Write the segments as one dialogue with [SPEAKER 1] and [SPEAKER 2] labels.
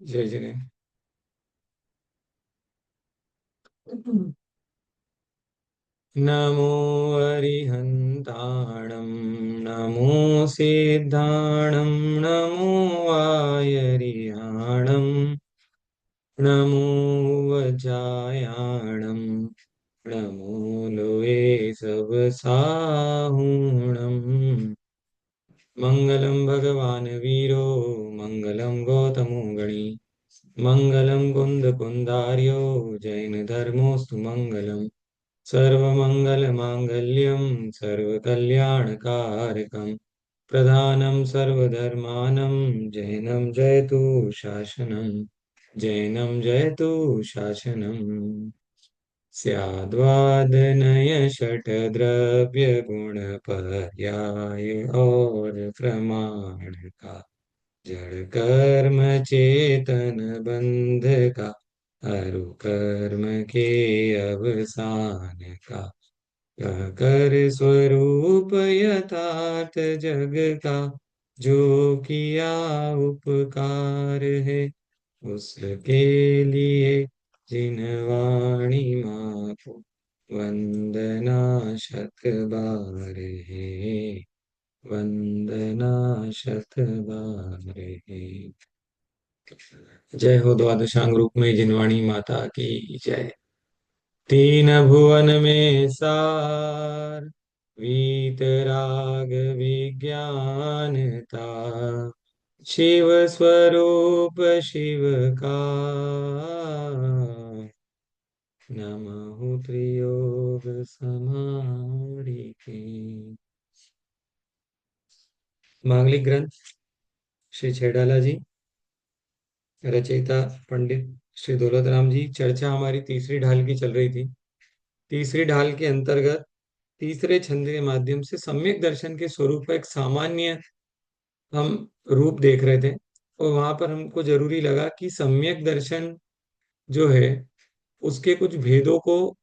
[SPEAKER 1] जय जय। नमो अरिहन्ताणं नमो सिद्धाणं नमो वायरियाणं नमो वज्रायाणं नमो लोये सब साहुणम्। मङ्गलं भगवान् वीरो मङ्गलं गौतमो गणी मङ्गलं कुन्दकुन्दार्यो जैनधर्मोऽस्तु मङ्गलम्। सर्वमङ्गलमाङ्गल्यं सर्वकल्याणकारकं प्रधानं सर्वधर्मानं जैनं जयतु शासनं जैनं जयतु शासनम्। स्याद्वादनय षट्द्रव्य गुण पर्याय और प्रमाण का जड़ कर्म चेतन बंध का अरु कर्म के अवसान का कह कर स्वरूप यथार्थ जग का जो किया उपकार है उसके लिए जिन वाणी माँ को वंदना शत बार है वंदना शत बार है। जय हो द्वादशांग रूप में जिनवाणी माता की जय। तीन भुवन में सार वीतराग विज्ञानता शिव स्वरूप शिव का नमः त्रियोग समाधि। मांगलिक ग्रंथ श्री छेडाला जी, रचयिता पंडित श्री दौलत राम जी। चर्चा हमारी तीसरी ढाल की चल रही थी। तीसरी ढाल के अंतर्गत तीसरे छंद के माध्यम से सम्यक दर्शन के स्वरूप का एक सामान्य हम रूप देख रहे थे, और वहां पर हमको जरूरी लगा कि सम्यक दर्शन जो है उसके कुछ भेदों को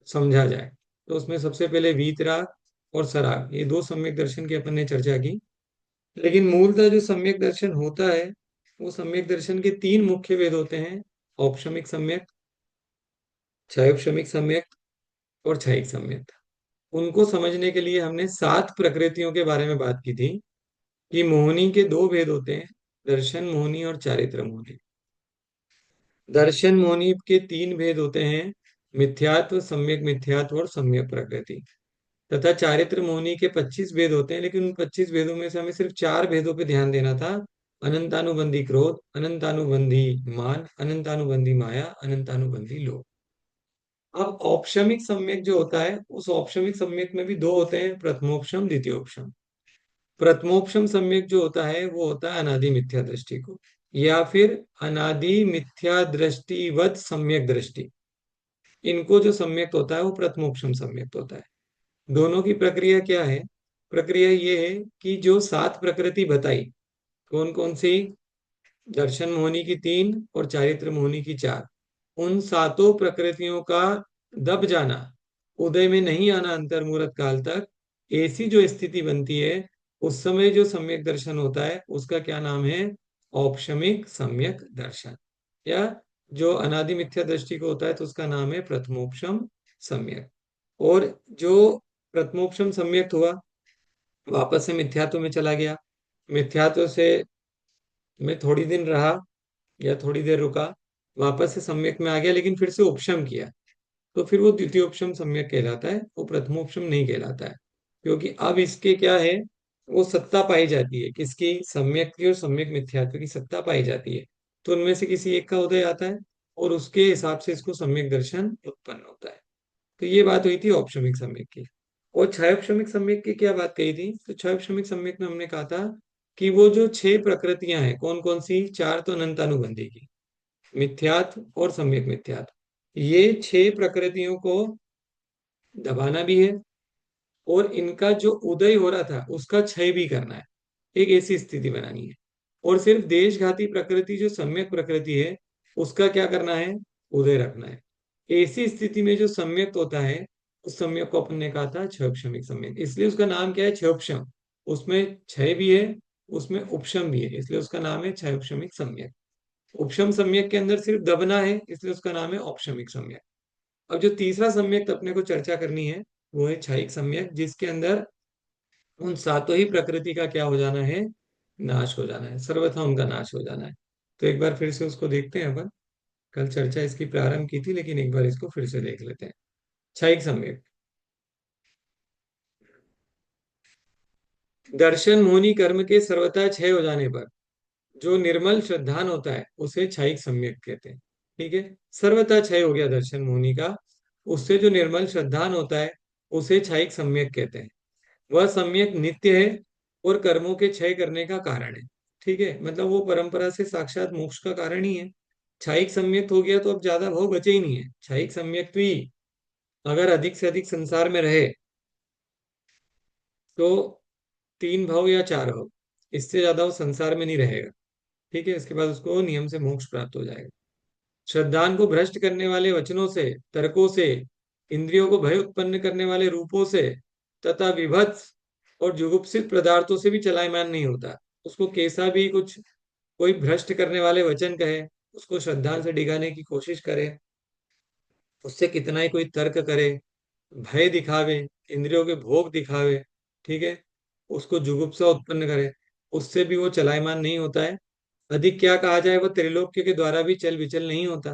[SPEAKER 1] समझा जाए। तो उसमें सबसे पहले वीतराग और सराग, ये दो सम्यक दर्शन की अपन ने चर्चा की। लेकिन मूलतः जो सम्यक दर्शन होता है वो सम्यक दर्शन के तीन मुख्य भेद होते हैं: औपशमिक सम्यक, छायोपशमिक सम्यक और छायिक सम्यक। उनको समझने के लिए हमने सात प्रकृतियों के बारे में बात की थी कि मोहिनी के दो भेद होते हैं: दर्शन मोहिनी और चारित्र मोहिनी। दर्शन मोहिनी के तीन भेद होते हैं: मिथ्यात्व, सम्यक मिथ्यात्व और सम्यक प्रकृति। तथा चारित्र मोहिनी के 25 भेद होते हैं, लेकिन उन 25 भेदों में से हमें सिर्फ चार भेदों पे ध्यान देना था: अनंतानुबंधी क्रोध, अनंतानुबंधी मान, अनंतानुबंधी माया, अनंतानुबंधी लोभ। अब औपशमिक सम्यक जो होता है, उस औपशमिक सम्यक में भी दो होते हैं: प्रथमोपशम, द्वितीयोपशम। प्रथमोपशम सम्यक जो होता है वो होता है अनादि मिथ्या दृष्टि को, या फिर अनादि मिथ्या दृष्टिवत सम्यक दृष्टि। इनको जो सम्यक होता है वो प्रथमोपशम सम्यक होता है। दोनों की प्रक्रिया क्या है? प्रक्रिया ये है कि जो सात प्रकृति बताई, कौन कौन सी? दर्शन मोहिनी की तीन और चारित्र मोहिनी की चार। उन सातों प्रकृतियों का दब जाना, उदय में नहीं आना अंतर्मुहूर्त काल तक, ऐसी जो स्थिति बनती है, उस समय जो सम्यक दर्शन होता है उसका क्या नाम है? औपशमिक सम्यक दर्शन। या जो अनादि मिथ्या दृष्टि को होता है तो उसका नाम है प्रथमोपशम सम्यक। और जो प्रथमोपशम सम्यक हुआ, वापस से मिथ्यात्व में चला गया, मिथ्यात्व से मैं थोड़ी दिन रहा या थोड़ी देर रुका, वापस से सम्यक में आ गया, लेकिन फिर से उपशम किया, तो फिर वो द्वितीयोपशम सम्यक कहलाता है, वो प्रथमोपशम नहीं कहलाता है। क्योंकि अब इसके क्या है, वो सत्ता पाई जाती है, किसकी? सम्यक की और सम्यक मिथ्यात्व की सत्ता पाई जाती है। तो उनमें से किसी एक का उदय आता है और उसके हिसाब से इसको सम्यक दर्शन उत्पन्न होता है। तो ये बात हुई थी औपशमिक सम्यक की। और छायोपशमिक सम्यक की क्या बात कही थी? तो छायोपशमिक सम्यक में हमने कहा था कि वो जो छह प्रकृतियां हैं, कौन कौन सी? चार तो अनंतानुबंधी की, मिथ्यात्व और सम्यक मिथ्यात्व, ये छह प्रकृतियों को दबाना भी है, और इनका जो उदय हो रहा था उसका क्षय भी करना है। एक ऐसी स्थिति बनानी है। और सिर्फ देशघाती प्रकृति जो सम्यक प्रकृति है उसका क्या करना है? उदय रखना है। ऐसी स्थिति में जो सम्यक होता है, उस सम्यक को अपन ने कहा था क्षयक्षमिक सम्यक, इसलिए उसका नाम क्या है? क्षयोपशम। उसमें क्षय भी है, उसमें उपशम भी है, इसलिए उसका नाम है क्षयोपशमिक सम्यक। उपशम सम्यक के अंदर सिर्फ दबना है, इसलिए उसका नाम है औपशमिक सम्यक। अब जो तीसरा सम्यक अपने को चर्चा करनी है वो है क्षयिक सम्यक, जिसके अंदर उन सातों ही प्रकृति का क्या हो जाना है, नाश हो जाना है, सर्वथा उनका नाश हो जाना है। तो एक बार फिर से उसको देखते हैं अपन। कल चर्चा इसकी प्रारंभ की थी, लेकिन एक बार इसको फिर से देख लेते हैं। क्षयिक सम्यक। दर्शन मोहिनी कर्म के सर्वथा क्षय हो जाने पर जो निर्मल श्रद्धान होता है उसे क्षयिक सम्यक कहते हैं। ठीक है, सर्वथा क्षय हो गया दर्शन मोहिनी का, उससे जो निर्मल श्रद्धान होता है उसे क्षयिक सम्यक कहते हैं। वह सम्यक नित्य है और कर्मों के क्षय करने का कारण है। ठीक है, मतलब वो परंपरा से साक्षात मोक्ष का कारण ही है। क्षयिक सम्यक हो गया तो अब ज्यादा भाव बचे ही नहीं है। क्षयिक सम्यक भी अगर अधिक से अधिक संसार में रहे तो तीन भाव या चार भाव, इससे ज्यादा वो संसार में नहीं रहेगा। ठीक है, इसके बाद उसको नियम से मोक्ष प्राप्त हो जाएगा। श्रद्धान को भ्रष्ट करने वाले वचनों से, तर्कों से, इंद्रियों को भय उत्पन्न करने वाले रूपों से तथा विभत्स और जुगुप्सित पदार्थों से भी चलायमान नहीं होता। उसको कैसा भी कुछ कोई भ्रष्ट करने वाले वचन कहे, उसको श्रद्धा से डिगाने की कोशिश करे, उससे कितना ही कोई तर्क करे, भय दिखावे, इंद्रियों के भोग दिखावे, ठीक है, उसको जुगुप्सा उत्पन्न करे, उससे भी वो चलायमान नहीं होता है। अधिक क्या कहा जाए, वह त्रैलोक्य के द्वारा भी चल विचल नहीं होता।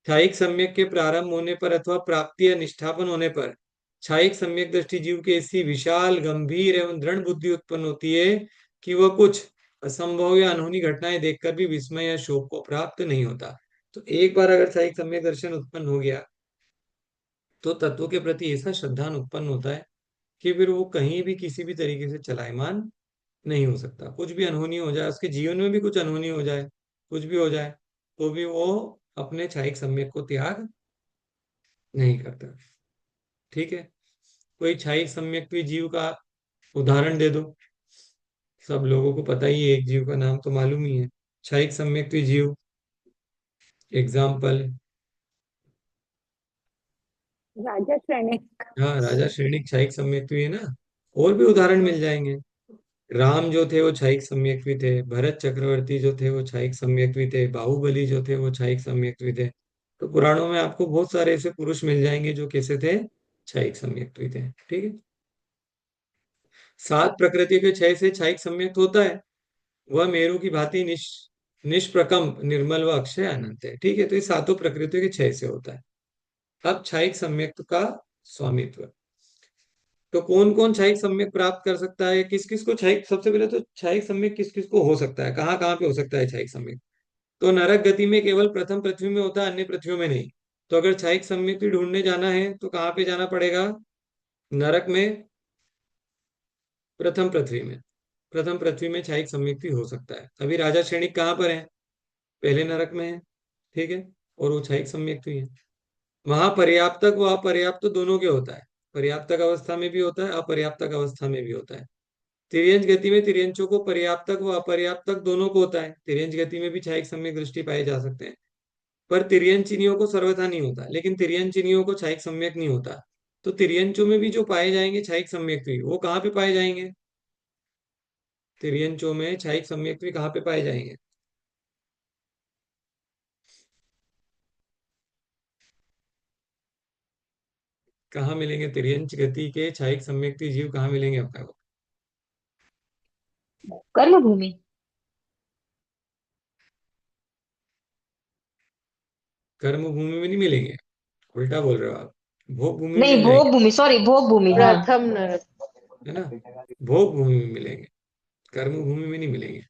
[SPEAKER 1] क्षयिक सम्यक के प्रारंभ होने पर अथवा प्राप्ति या निष्ठापन होने पर क्षयिक सम्यक दृष्टि जीव के ऐसी विशाल गंभीर एवं दृढ़ बुद्धि उत्पन्न होती है कि वह कुछ असंभव या अनहोनी घटनाएं देखकर भी विस्मय या शोक को प्राप्त नहीं होता। तो एक बार अगर क्षयिक सम्यक दर्शन उत्पन्न हो गया तो तत्व के प्रति ऐसा श्रद्धान उत्पन्न होता है कि फिर वो कहीं भी किसी भी तरीके से चलायमान नहीं हो सकता। कुछ भी अनहोनी हो जाए, उसके जीवन में भी कुछ अनहोनी हो जाए, कुछ भी हो जाए, तो भी वो अपने क्षयिक सम्यक को त्याग नहीं करता। ठीक है, कोई क्षयिक सम्यक भी जीव का उदाहरण दे दो। सब लोगों को पता ही है, एक जीव का नाम तो मालूम ही है, क्षयिक सम्यक भी जीव। एग्जाम्पल।
[SPEAKER 2] राजा श्रेणिक।
[SPEAKER 1] हाँ, राजा श्रेणी क्षयिक सम्यक भी है ना। और भी उदाहरण मिल जाएंगे। राम जो थे वो क्षयिक सम्यक भी थे, भरत चक्रवर्ती जो थे वो क्षयिक सम्यक भी थे, बाहुबली जो थे वो क्षयिक सम्यक भी थे। तो पुराणों में आपको बहुत सारे ऐसे पुरुष मिल जाएंगे जो कैसे थे, क्षयिक सम्यक भी थे। ठीक है, सात प्रकृति के क्षय से क्षयिक सम्यक होता है। वह मेरु की भांति निष्प्रकम्प निर्मल व अक्षय अनंत है। ठीक है, तो ये सातों प्रकृतियों के क्षय से होता है। अब क्षयिक सम्यक का स्वामित्व। तो कौन कौन क्षयिक सम्यक प्राप्त कर सकता है, किस किस को क्षयिक, सबसे पहले तो क्षयिक सम्यक किस किस को हो सकता है, कहाँ कहाँ पे हो सकता है क्षयिक सम्यक। तो नरक गति में केवल प्रथम पृथ्वी में होता है, अन्य पृथ्वियों में नहीं। तो अगर क्षयिक सम्यक भी ढूंढने जाना है तो कहाँ पे जाना पड़ेगा, नरक में, प्रथम पृथ्वी में। प्रथम पृथ्वी में क्षयिक सम्यक भी हो सकता है। अभी राजा श्रेणिक कहाँ पर है, पहले नरक में है। ठीक है, और वो क्षयिक सम्यक भी है। वहां पर्याप्तक व अपर्याप्त दोनों के होता है, पर्याप्तक अवस्था में भी होता है, अपर्याप्तक अवस्था में भी होता है। तिर्यंच गति में तिर्यंचों को पर्याप्तक व अपर्याप्तक दोनों को होता है। तिर्यंच गति में भी क्षयिक सम्यक दृष्टि पाए जा सकते हैं। पर तिर्यंचिनियों को सर्वथा नहीं होता, लेकिन तिर्यंचिनियों को क्षयिक सम्यक नहीं होता। तो तिर्यंचों में भी जो पाए जाएंगे क्षयिक सम्यक भी, वो कहाँ पे पाए जाएंगे, तिर्यंचों में क्षयिक सम्यक भी कहाँ पे पाए जाएंगे, कहाँ मिलेंगे तिर्यंच गति के क्षयिक सम्यक जीव, कहाँ मिलेंगे अपने को।
[SPEAKER 2] कर्म भूमि।
[SPEAKER 1] कर्म भूमि में नहीं मिलेंगे, उल्टा बोल रहे हो आप। भोग भूमि में
[SPEAKER 2] नहीं,
[SPEAKER 1] मिल जाएंगे,
[SPEAKER 2] भोग भूमि, सॉरी, भोग भूमि, हाँ।
[SPEAKER 3] प्रथम नरक।
[SPEAKER 1] है ना। भोग भूमि में मिलेंगे, कर्म भूमि में नहीं मिलेंगे।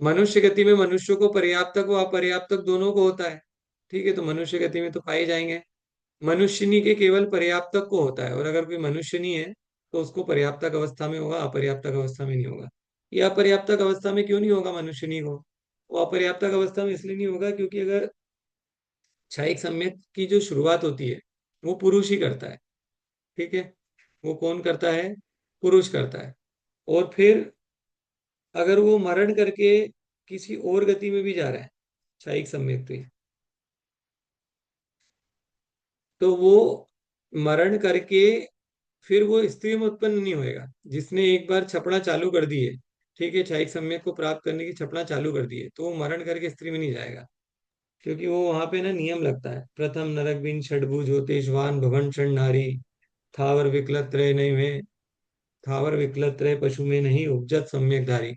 [SPEAKER 1] मनुष्य गति में मनुष्यों को पर्याप्तक व अपर्याप्तक दोनों को होता है। ठीक है, तो मनुष्य गति में तो पाए जाएंगे। मनुष्यनी के केवल पर्याप्तक को होता है, और अगर कोई मनुष्य नहीं है तो उसको पर्याप्तक अवस्था में होगा, अपर्याप्तक अवस्था में नहीं होगा। ये अपर्याप्तक अवस्था में क्यों नहीं होगा मनुष्यनी को, वो अपर्याप्तक अवस्था में इसलिए नहीं होगा क्योंकि अगर क्षयिक सम्यक की जो शुरुआत होती है वो पुरुष ही करता है। ठीक है, वो कौन करता है, पुरुष करता है। और फिर अगर वो मरण करके किसी और गति में भी जा रहा है क्षयिक सम्यक पे, तो वो मरण करके फिर वो स्त्री में उत्पन्न नहीं होएगा। जिसने एक बार छपड़ा चालू कर दी है, ठीक है, क्षयिक सम्यक को प्राप्त करने की क्षपणा चालू कर दी है, तो वो मरण करके स्त्री में नहीं जाएगा, क्योंकि वो वहां पे ना नियम लगता है, प्रथम नरक बिन षडभुज होतेशवान भवन क्षण नारी, थावर विकलत त्रय नहीं में, थावर विकलत त्रय पशु में नहीं उपजत सम्यक धारी।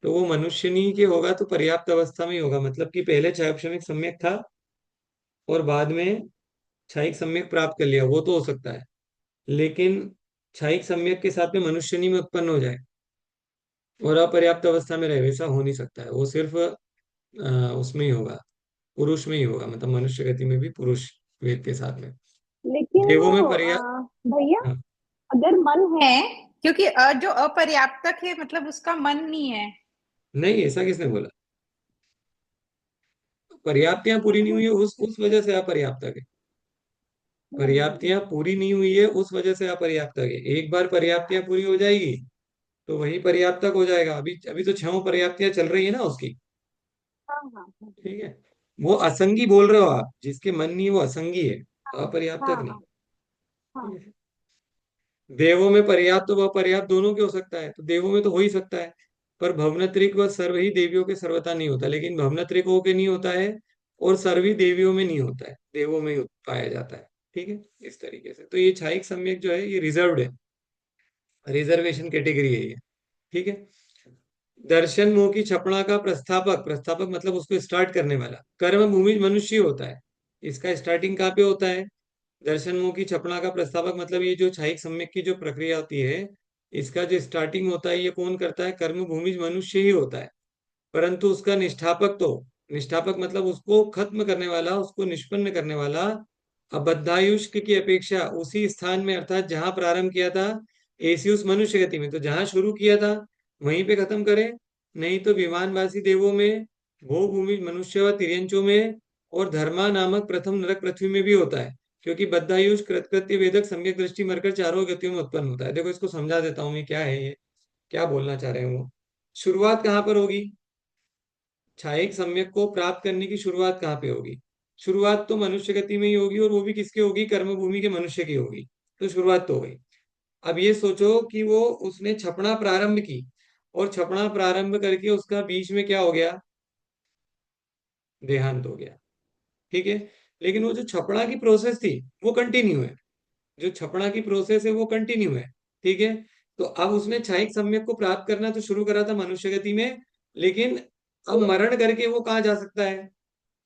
[SPEAKER 1] तो वो मनुष्य नहीं के होगा तो पर्याप्त अवस्था में ही होगा, मतलब कि पहले क्षयिक सम्यक था और बाद में क्षयिक सम्यक प्राप्त कर लिया, वो तो हो सकता है। लेकिन क्षयिक सम्यक के साथ में मनुष्यनी में उत्पन्न हो जाए और अपर्याप्त अवस्था में रहे, वैसा हो नहीं सकता है। वो सिर्फ उसमें ही होगा, पुरुष में ही होगा, मतलब मनुष्य गति में भी पुरुष वेद के साथ में।
[SPEAKER 2] लेकिन
[SPEAKER 1] देवों
[SPEAKER 2] वो
[SPEAKER 1] में पर्याप्त।
[SPEAKER 2] भैया,
[SPEAKER 1] हाँ,
[SPEAKER 2] अगर मन है, क्योंकि जो अपर्याप्तक है मतलब उसका मन नहीं है।
[SPEAKER 1] नहीं ऐसा किसने बोला? पर्याप्तियां पूरी नहीं हुई है, उस वजह से अपर्याप्तक है। पर्याप्तियां पूरी नहीं हुई है उस वजह से अपर्याप्तक है। एक बार पर्याप्तियां पूरी हो जाएगी तो वही पर्याप्तक हो जाएगा। अभी अभी तो छह पर्याप्तियां चल रही है ना उसकी।
[SPEAKER 2] हाँ हाँ हाँ
[SPEAKER 1] ठीक है, वो असंगी बोल रहे हो आप, जिसके मन नहीं है वो असंगी है,
[SPEAKER 2] हाँ
[SPEAKER 1] अपर्याप्तक नहीं।
[SPEAKER 2] हाँ
[SPEAKER 1] ठीक
[SPEAKER 2] हाँ।
[SPEAKER 1] है, देवों में पर्याप्त व अपर्याप्त दोनों के हो सकता है, तो देवों में तो हो ही सकता है। पर भवनत्रिक व सर्व ही देवियों के सर्वथा नहीं होता, लेकिन भवनत्रिकों के नहीं होता है और सर्वी देवियों में नहीं होता है, देवों में ही पाया जाता है। ठीक है, इस तरीके से तो ये छाइक सम्यक जो है ये रिजर्व्ड है, रिजर्वेशन कैटेगरी है ये। ठीक है, दर्शन मोह की छपड़ा का प्रस्थापक, प्रस्थापक मतलब उसको स्टार्ट करने वाला कर्म भूमि मनुष्य होता है। इसका स्टार्टिंग कहाँ पे होता है? दर्शन मोह की छपड़ा का प्रस्तावक मतलब ये जो छाइक सम्यक की जो प्रक्रिया होती है, इसका जो स्टार्टिंग होता है ये कौन करता है? कर्म भूमि मनुष्य ही होता है। परंतु उसका निष्ठापक तो, निष्ठापक मतलब उसको खत्म करने वाला, उसको निष्पन्न करने वाला अबद्धायुष्क की अपेक्षा उसी स्थान में, अर्थात जहां प्रारंभ किया था ऐसी उस मनुष्य गति में, तो जहां शुरू किया था वहीं पे खत्म करे। नहीं तो विमानवासी देवों में, भो भूमि मनुष्य व तिर्यंचों में, और धर्मा नामक प्रथम नरक पृथ्वी में भी होता है। क्योंकि बद्धायुष कृतकृत्य वेदक सम्यक दृष्टि मरकर चारों गतियों में उत्पन्न होता है। देखो इसको समझा देता हूँ मैं, क्या है ये, क्या बोलना चाह रहे हैं वो। शुरुआत कहाँ पर होगी? छायिक सम्यक को प्राप्त करने की शुरुआत कहाँ पे होगी? शुरुआत तो मनुष्य गति में ही होगी, और वो भी किसकी होगी? कर्म भूमि के मनुष्य की होगी। तो शुरुआत तो हो गई। अब ये सोचो कि वो उसने छपना प्रारंभ की, और छपना प्रारंभ करके उसका बीच में क्या हो गया? देहांत हो गया। ठीक है, लेकिन वो जो छपड़ा की प्रोसेस थी वो कंटिन्यू है, जो छपड़ा की प्रोसेस है वो कंटिन्यू है। ठीक है, तो अब उसने क्षयिक सम्यक को प्राप्त करना तो शुरू करा था मनुष्य गति में, लेकिन अब मरण करके वो कहाँ जा सकता है?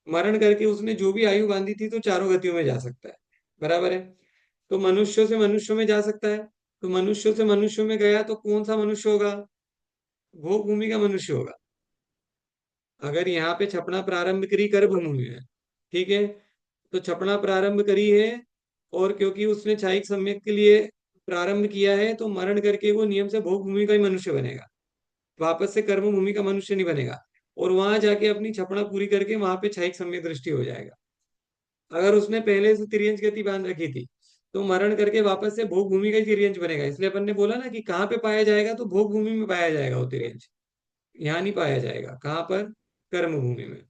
[SPEAKER 1] मरण करके उसने जो भी आयु बांधी थी तो चारों गतियों में जा सकता है। बराबर है, तो मनुष्यों से मनुष्यों में जा सकता है। तो मनुष्यों से मनुष्यों में गया तो कौन सा मनुष्य होगा? भोग भूमि का मनुष्य होगा। अगर यहाँ पे छपना प्रारंभ करी कर भूमि में, ठीक है, तो छपना प्रारंभ करी है, और क्योंकि उसने क्षयिक सम्यक के लिए प्रारंभ किया है तो मरण करके वो नियम से भोग भूमि का ही मनुष्य बनेगा, वापस से कर्म भूमि का मनुष्य नहीं बनेगा। और वहां जाके अपनी छपना पूरी करके वहां पे क्षयिक सम्यक दृष्टि हो जाएगा। अगर उसने पहले से तिर्यंच गति बांध रखी थी तो मरण करके वापस से भोग भूमि का ही तिर्यंच बनेगा। इसलिए अपन ने बोला ना कि कहाँ पे पाया जाएगा, तो भोग भूमि में पाया जाएगा वो तिर्यंच, यहाँ नहीं पाया जाएगा। कहाँ पर? कर्म भूमि में।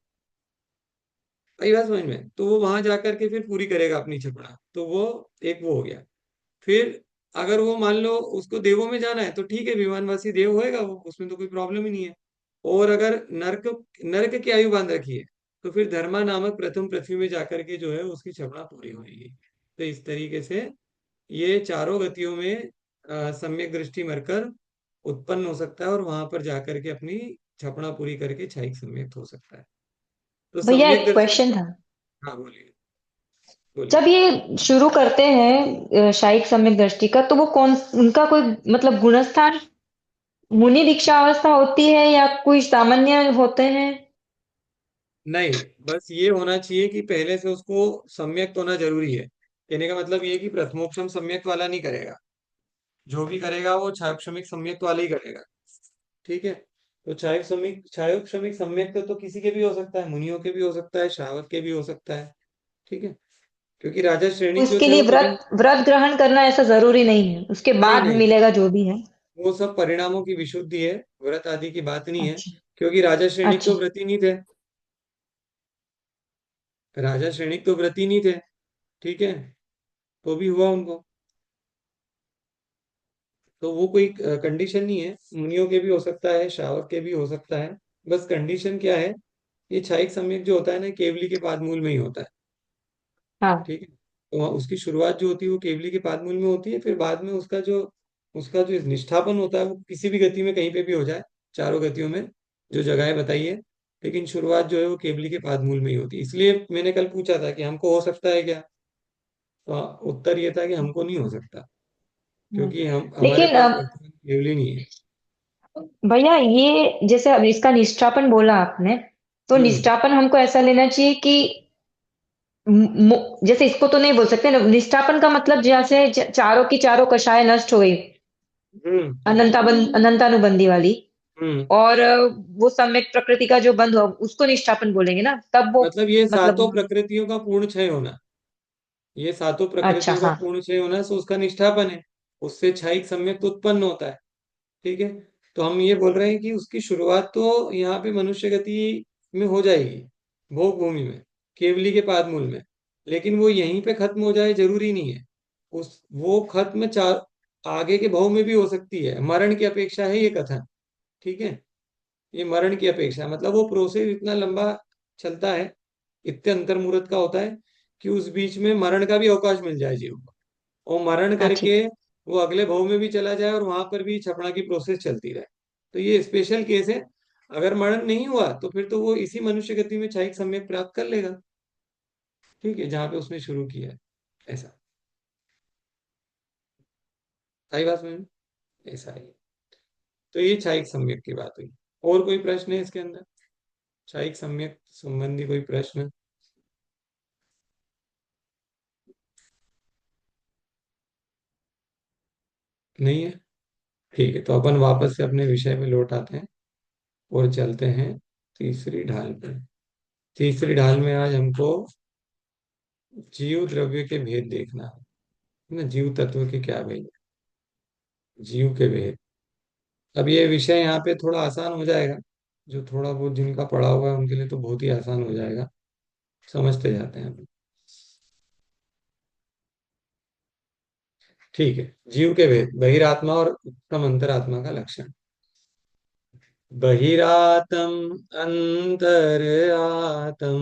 [SPEAKER 1] आई बात समझ में? तो वो वहां जाकर के फिर पूरी करेगा अपनी छपड़ा, तो वो एक वो हो गया। फिर अगर वो मान लो उसको देवों में जाना है तो ठीक है, विमानवासी देव होएगा वो, उसमें तो कोई प्रॉब्लम ही नहीं है। और अगर नर्क, नर्क की आयु बांध रखी है तो फिर धर्मा नामक प्रथम पृथ्वी में जाकर के जो है उसकी क्षपणा पूरी होगी। तो इस तरीके से ये चारों गतियों में सम्यक दृष्टि मरकर उत्पन्न हो सकता है, और वहां पर जाकर के अपनी क्षपणा पूरी करके क्षयिक सम्यक हो सकता है। तो
[SPEAKER 2] भैया
[SPEAKER 1] सम्यक
[SPEAKER 2] एक
[SPEAKER 1] दर्शन।
[SPEAKER 2] क्वेश्चन था।
[SPEAKER 1] हाँ बोलिए, बोलिए।
[SPEAKER 2] जब ये शुरू करते हैं शाइक सम्यक दृष्टि का, तो वो कौन, उनका कोई मतलब गुणस्थान मुनि दीक्षा अवस्था होती है या कोई सामान्य होते हैं?
[SPEAKER 1] नहीं, बस ये होना चाहिए कि पहले से उसको सम्यक होना जरूरी है। कहने का मतलब ये कि प्रथमोपशम सम्यक वाला नहीं करेगा, जो भी करेगा वो छायोपशमिक सम्यक वाला ही करेगा। ठीक है, तो छायोपशमिक सम्यक तो किसी के भी हो सकता है, मुनियों के भी हो सकता है, श्रावक के भी हो सकता है। ठीक है, क्योंकि राजा
[SPEAKER 2] तो
[SPEAKER 1] श्रेणिक जो
[SPEAKER 2] इसके
[SPEAKER 1] थे
[SPEAKER 2] लिए
[SPEAKER 1] वो कभी।
[SPEAKER 2] व्रत व्रत ग्रहण करना ऐसा जरूरी नहीं है, उसके
[SPEAKER 1] नहीं
[SPEAKER 2] बाद
[SPEAKER 1] नहीं,
[SPEAKER 2] मिलेगा जो भी है?
[SPEAKER 1] वो सब परिणामों की विशुद्धि है, व्रत आदि की बात नहीं है।
[SPEAKER 2] अच्छा।
[SPEAKER 1] क्योंकि राजा श्रेणिक
[SPEAKER 2] अच्छा।
[SPEAKER 1] तो व्रती नहीं थे, राजा श्रेणिक तो व्रती नहीं थे। ठीक है, तो भी हुआ उनको। तो वो कोई कंडीशन नहीं है, मुनियों के भी हो सकता है, श्रावक के भी हो सकता है। बस कंडीशन क्या है, ये क्षायिक सम्यक जो होता है ना, केवली के पादमूल में ही होता है।
[SPEAKER 2] हाँ।
[SPEAKER 1] ठीक है, तो उसकी शुरुआत जो होती है वो केवली के पादमूल में होती है, फिर बाद में उसका जो निष्ठापन होता है वो किसी भी गति में कहीं पे भी हो जाए, चारों गतियों में जो जगहें बताई है, लेकिन शुरुआत जो है वो केवली के पादमूल में ही होती है। इसलिए मैंने कल पूछा था कि हमको हो सकता है क्या, तो उत्तर ये था कि हमको नहीं हो सकता,
[SPEAKER 2] हम्म।
[SPEAKER 1] क्योंकि हम हमारे
[SPEAKER 2] लेकिन
[SPEAKER 1] पास वर्तमान केवली नहीं है।
[SPEAKER 2] भैया ये जैसे अब इसका निष्ठापन बोला आपने, तो
[SPEAKER 1] हम्म
[SPEAKER 2] निष्ठापन हमको ऐसा लेना चाहिए कि जैसे इसको तो नहीं बोल सकते ना, निष्ठापन का मतलब जैसे चारों की चारों कषाय नष्ट हो गई,
[SPEAKER 1] हम्म
[SPEAKER 2] अनंतानुबंधी वाली,
[SPEAKER 1] हम्म।
[SPEAKER 2] और वो सम्यक प्रकृति का जो बंध हुआ उसको निष्ठापन बोलेंगे ना, तब वो
[SPEAKER 1] मतलब ये सातों
[SPEAKER 2] मतलब।
[SPEAKER 1] प्रकृतियों का पूर्ण क्षय होना, ये सातों
[SPEAKER 2] अच्छा,
[SPEAKER 1] प्रकृतियों का
[SPEAKER 2] हाँ।
[SPEAKER 1] पूर्ण क्षय होना, सो उसका निष्ठापन है, उससे क्षयिक सम्यक तो उत्पन्न होता है। ठीक है, तो हम ये बोल रहे हैं कि उसकी शुरुआत तो यहाँ पे मनुष्य गति में हो जाएगी, भोग भूमि में, केवली के पादमूल में, लेकिन वो यहीं पे खत्म हो जाए जरूरी नहीं है। उस वो खत्म चार आगे के भाव में भी हो सकती है, मरण की अपेक्षा है ये कथन। ठीक है, ये मरण की अपेक्षा मतलब वो प्रोसेस इतना लंबा चलता है, इतने अंतर्मुहूर्त का होता है कि उस बीच में मरण का भी अवकाश मिल जाए जीव को, और मरण
[SPEAKER 2] हाँ, ठीक।
[SPEAKER 1] करके वो अगले भाव में भी चला जाए और वहां पर भी छपड़ा की प्रोसेस चलती रहे। तो ये स्पेशल केस है। अगर मरण नहीं हुआ तो फिर तो वो इसी मनुष्य गति में क्षयिक सम्यक प्राप्त कर लेगा। ठीक है, जहां पे उसने शुरू किया है, ऐसा। आई बात में, ऐसा ही। तो ये क्षयिक सम्यक की बात हुई। और कोई प्रश्न है इसके अंदर, क्षयिक सम्यक संबंधी कोई प्रश्न? नहीं है। ठीक है, तो अपन वापस से अपने विषय में लौट आते हैं और चलते हैं तीसरी ढाल पर। तीसरी ढाल में आज हमको जीव द्रव्य के भेद देखना है ना, जीव तत्व के क्या भेद है, जीव के भेद। अब ये विषय यहाँ पे थोड़ा आसान हो जाएगा, जो थोड़ा बहुत जिनका पढ़ा हुआ है उनके लिए तो बहुत ही आसान हो जाएगा, समझते जाते हैं हम। ठीक है, जीव के भेद, बहिरात्मा और उत्तम अंतरात्मा का लक्षण। बहिरातम अंतर आतम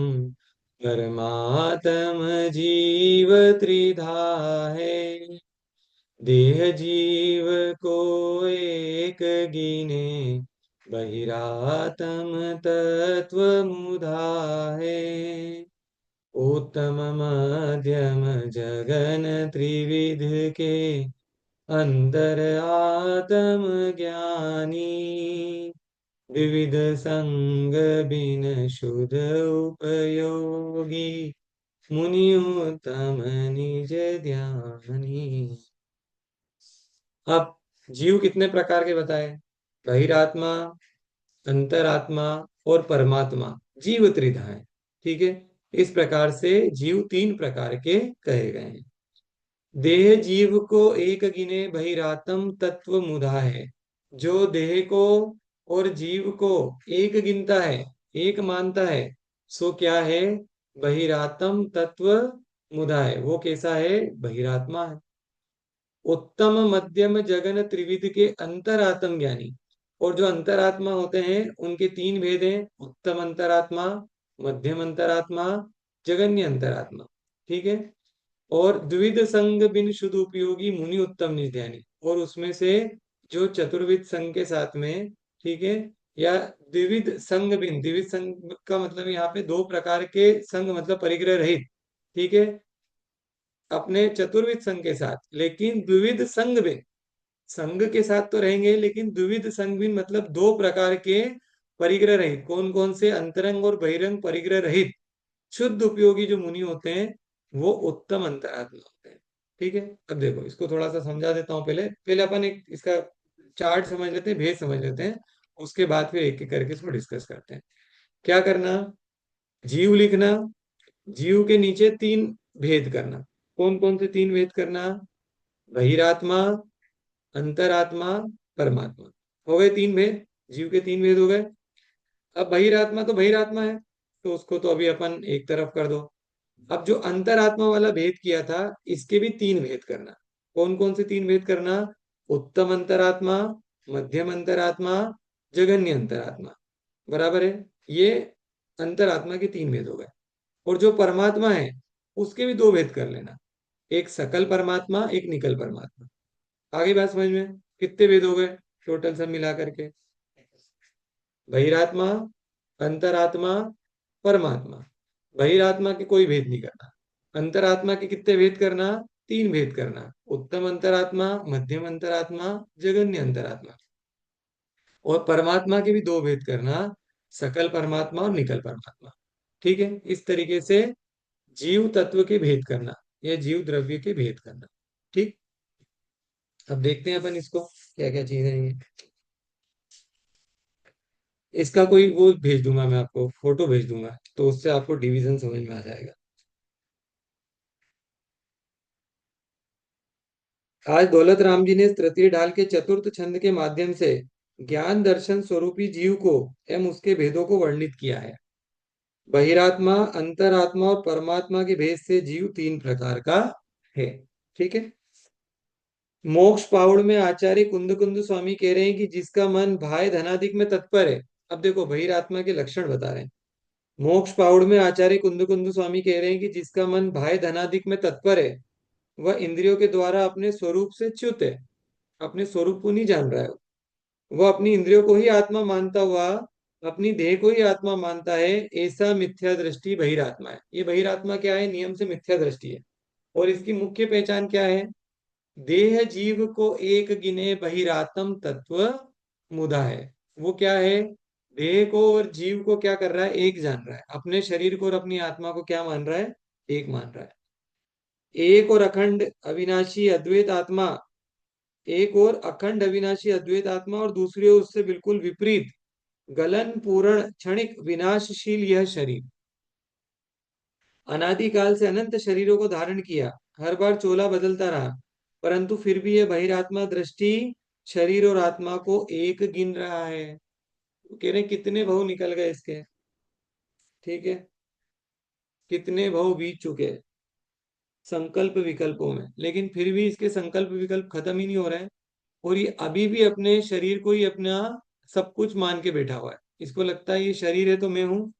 [SPEAKER 1] परमात्म जीव त्रिधा है। देह जीव को एक गिने, बहिरातम तत्व मुधा है। उत्तम मध्यम जगन त्रिविध के, अंतर आत्म ज्ञानी। विविध संग बिन शुद्ध उपयोगी, मुनि उत्तम निज ध्यानी। अब जीव कितने प्रकार के बताए, बहिरात्मा, अंतरात्मा और परमात्मा, जीव त्रिधा है। ठीक है, इस प्रकार से जीव तीन प्रकार के कहे गए हैं। देह जीव को एक गिने, बहिरातम तत्व मुधा है। जो देह को और जीव को एक गिनता है, एक मानता है, सो क्या है, बहिरातम तत्व मुधा है, वो कैसा है, बहिरात्मा है। उत्तम मध्यम जगन त्रिविध के अंतरात्म ज्ञानी, और जो अंतरात्मा होते हैं उनके तीन भेद हैं, उत्तम अंतरात्मा, मध्यम अंतरात्मा, जगन्य अंतरात्मा। ठीक है, और द्विविध संग बिन शुद्ध उपयोगी, मुनि उत्तम निज ध्यानी, और उसमें से जो चतुर्विध संग के साथ में, ठीक है, या द्विविध संग बिन, द्विविध संग का मतलब यहाँ पे दो प्रकार के संग मतलब परिग्रह रहित। ठीक है, अपने चतुर्विध संघ के साथ, लेकिन द्विविध संघ में, संघ के साथ तो रहेंगे लेकिन द्विविध संघ भी मतलब दो प्रकार के परिग्रह रहित, कौन कौन से, अंतरंग और बहिरंग परिग्रह रहित शुद्ध उपयोगी जो मुनि होते हैं, वो उत्तम अंतरात्मा होते हैं। ठीक है, अब देखो इसको थोड़ा सा समझा देता हूँ। पहले पहले अपन एक इसका चार्ट समझ लेते हैं, भेद समझ लेते हैं, उसके बाद फिर एक एक करके इसको डिस्कस करते हैं। क्या करना, जीव लिखना, जीव के नीचे तीन भेद करना। कौन कौन से तीन भेद करना, बहिरात्मा, अंतरात्मा, परमात्मा। हो गए तीन भेद, जीव के तीन भेद हो गए। अब बहिरात्मा तो बहिरात्मा है, तो उसको तो अभी अपन एक तरफ कर दो। अब जो अंतरात्मा वाला भेद किया था, इसके भी तीन भेद करना। कौन कौन से तीन भेद करना, उत्तम अंतरात्मा, मध्यम अंतरात्मा, जघन्य अंतरात्मा। बराबर है। ये अंतरात्मा के तीन भेद हो गए। और जो परमात्मा है उसके भी दो भेद कर लेना, एक सकल परमात्मा, एक निकल परमात्मा। आगे बात समझ में? कितने भेद हो गए टोटल सब मिला करके? बहिरात्मा, अंतरात्मा, परमात्मा। बहिरात्मा के कोई भेद नहीं करना। अंतरात्मा के कितने भेद करना? तीन भेद करना, उत्तम अंतरात्मा, मध्यम अंतरात्मा, जघन्य अंतरात्मा। और परमात्मा के भी दो भेद करना, सकल परमात्मा और निकल परमात्मा। ठीक है, इस तरीके से जीव तत्व के भेद करना, या जीव द्रव्य के भेद करना। ठीक। अब देखते हैं अपन इसको, क्या क्या चीजें हैं ये। इसका कोई वो भेज दूंगा मैं आपको, फोटो भेज दूंगा, तो उससे आपको डिवीजन समझ में आ जाएगा। आज दौलत राम जी ने तृतीय ढाल के चतुर्थ छंद के माध्यम से ज्ञान दर्शन स्वरूपी जीव को एवं उसके भेदों को वर्णित किया है। बहिरात्मा, अंतरात्मा और परमात्मा के भेद से जीव तीन प्रकार का है। ठीक है। मोक्ष पाउड़ में आचार्य कुंद कुंद स्वामी कह रहे हैं कि जिसका मन भाय धनादिक में तत्पर है। अब देखो बहिरात्मा के लक्षण बता रहे हैं। मोक्ष पाउड़ में आचार्य कुंद कुंद स्वामी कह रहे हैं कि जिसका मन भाय धनादिक में तत्पर है, वह इंद्रियों के द्वारा अपने स्वरूप से च्युत है, अपने स्वरूप को नहीं जान रहा है। वह अपनी इंद्रियों को ही आत्मा मानता हुआ अपनी देह को ही आत्मा मानता है। ऐसा मिथ्या दृष्टि बहिरात्मा है। ये बहिरात्मा क्या है? नियम से मिथ्या दृष्टि है। और इसकी मुख्य पहचान क्या है? देह जीव को एक गिने बहिरात्म तत्व मुदा है। वो क्या है? देह को और जीव को क्या कर रहा है? एक जान रहा है। अपने शरीर को और अपनी आत्मा को क्या मान रहा है? एक मान रहा है। एक और अखंड अविनाशी अद्वैत आत्मा, एक और अखंड अविनाशी अद्वैत आत्मा, और दूसरी ओर उससे बिल्कुल विपरीत गलन पूर्ण क्षणिक विनाशशील यह शरीर। अनादिकाल से अनंत शरीरों को धारण किया, हर बार चोला बदलता रहा, परंतु फिर भी यह बहिरात्मा दृष्टि शरीर और आत्मा को एक गिन रहा है। तो कह रहे हैं, कितने भव निकल गए इसके। ठीक है, कितने भव बीत चुके हैं संकल्प विकल्पों में, लेकिन फिर भी इसके संकल्प विकल्प खत्म ही नहीं हो रहे हैं। और ये अभी भी अपने शरीर को ही अपना सब कुछ मान के बैठा हुआ है। इसको लगता है ये शरीर है तो मैं हूं,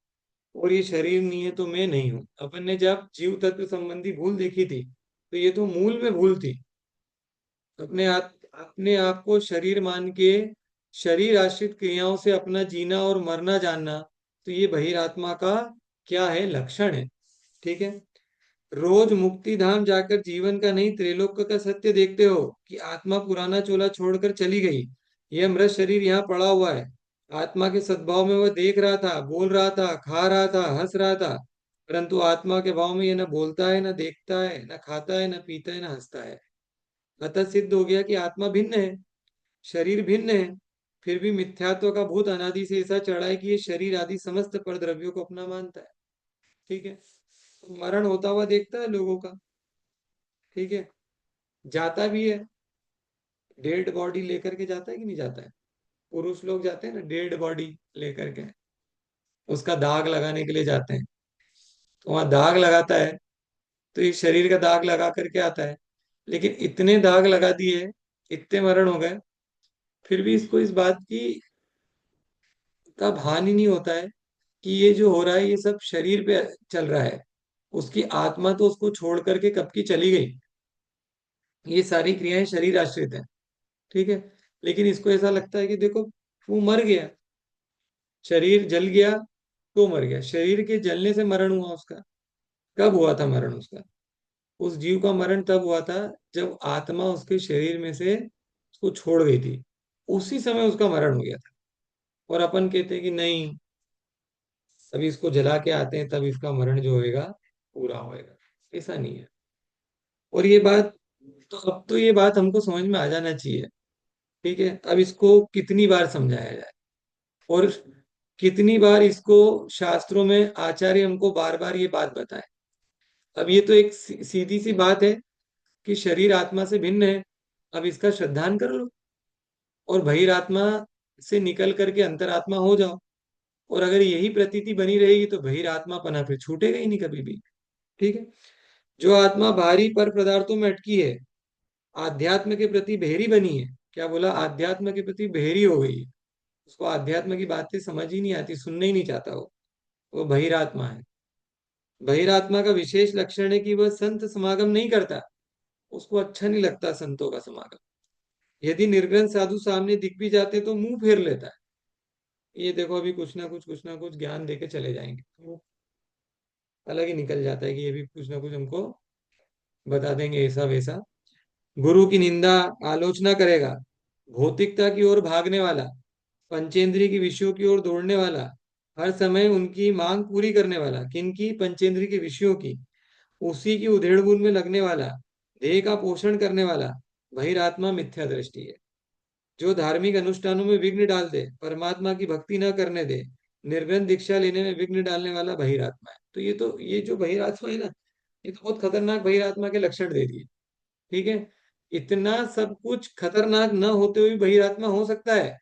[SPEAKER 1] और ये शरीर नहीं है तो मैं नहीं हूं। अपन ने जब जीव तत्व संबंधी भूल देखी थी, तो ये तो मूल में भूल थी। अपने आप को शरीर मान के शरीर आश्रित क्रियाओं से अपना जीना और मरना जानना, तो ये बहिरात्मा का क्या है? लक्षण है। ठीक है। रोज मुक्ति धाम जाकर जीवन का नहीं त्रिलोक का सत्य देखते हो कि आत्मा पुराना चोला छोड़कर चली गई। यह मृत शरीर यहाँ पड़ा हुआ है। आत्मा के सद्भाव में वह देख रहा था, बोल रहा था, खा रहा था, हंस रहा था, परंतु आत्मा के भाव में यह न बोलता है, न देखता है, न खाता है, न पीता है, न हंसता है। अतः सिद्ध हो गया कि आत्मा भिन्न है, शरीर भिन्न है। फिर भी मिथ्यात्व का भूत अनादि से ऐसा चढ़ा है कि ये शरीर आदि समस्त पर द्रव्यों को अपना मानता है। ठीक है। मरण होता हुआ देखता है लोगों का। ठीक है। जाता भी है, डेड बॉडी लेकर के जाता है कि नहीं जाता है? पुरुष लोग जाते हैं ना डेड बॉडी लेकर के, उसका दाग लगाने के लिए जाते हैं। तो वहां दाग लगाता है, तो ये शरीर का दाग लगा करके आता है। लेकिन इतने दाग लगा दिए, इतने मरण हो गए, फिर भी इसको इस बात की का भान ही नहीं होता है कि ये जो हो रहा है ये सब शरीर पे चल रहा है। उसकी आत्मा तो उसको छोड़ करके कब की चली गई। ये सारी क्रियाएं शरीर आश्रित है। ठीक है। लेकिन इसको ऐसा लगता है कि देखो, वो मर गया, शरीर जल गया तो मर गया। शरीर के जलने से मरण हुआ उसका। कब हुआ था मरण उसका? उस जीव का मरण तब हुआ था जब आत्मा उसके शरीर में से उसको छोड़ गई थी। उसी समय उसका मरण हो गया था। और अपन कहते हैं कि नहीं, अभी इसको जला के आते हैं तब इसका मरण जो होएगा पूरा होएगा। ऐसा नहीं है। और ये बात, तो अब तो ये बात हमको समझ में आ जाना चाहिए। ठीक है। अब इसको कितनी बार समझाया जाए, और कितनी बार इसको शास्त्रों में आचार्य हमको बार बार ये बात बताए। अब ये तो एक सीधी सी बात है कि शरीर आत्मा से भिन्न है। अब इसका श्रद्धान कर लो, और बहिरात्मा से निकल करके अंतरात्मा हो जाओ। और अगर यही प्रतीति बनी रहेगी तो बहिरात्मा पना फिर छूटेगा ही नहीं कभी भी। ठीक है। जो आत्मा बाहरी पर पदार्थों में अटकी है, आध्यात्म के प्रति बहरी बनी है। क्या बोला? आध्यात्म के प्रति बहरी हो गई है। उसको आध्यात्म की बातें समझ ही नहीं आती, सुनना ही नहीं चाहता वो बहिरात्मा है। बहिरात्मा का विशेष लक्षण है कि वह संत समागम नहीं करता। उसको अच्छा नहीं लगता संतों का समागम। यदि निर्ग्रंथ साधु सामने दिख भी जाते तो मुंह फेर लेता है। ये देखो अभी कुछ ना कुछ ज्ञान देके चले जाएंगे, तो वो अलग ही निकल जाता है कि ये भी कुछ ना कुछ हमको बता देंगे ऐसा वैसा। गुरु की निंदा, आलोचना करेगा। भौतिकता की ओर भागने वाला, पंचेंद्रिय की विषयों की ओर दौड़ने वाला, हर समय उनकी मांग पूरी करने वाला। किनकी? पंचेंद्रिय के विषयों की। उसी की उधेड़ बुन में लगने वाला, देह का पोषण करने वाला, बहिरात्मा मिथ्या दृष्टि है। जो धार्मिक अनुष्ठानों में विघ्न डाल दे, परमात्मा की भक्ति न करने दे, निर्ग्रंथ दीक्षा लेने में विघ्न डालने वाला बहिरात्मा है। तो ये जो बहिरात्मा है ना, ये तो बहुत खतरनाक बहिरात्मा के लक्षण दे दिए। ठीक है। इतना सब कुछ खतरनाक न होते हुए भी बहिरात्मा हो सकता है।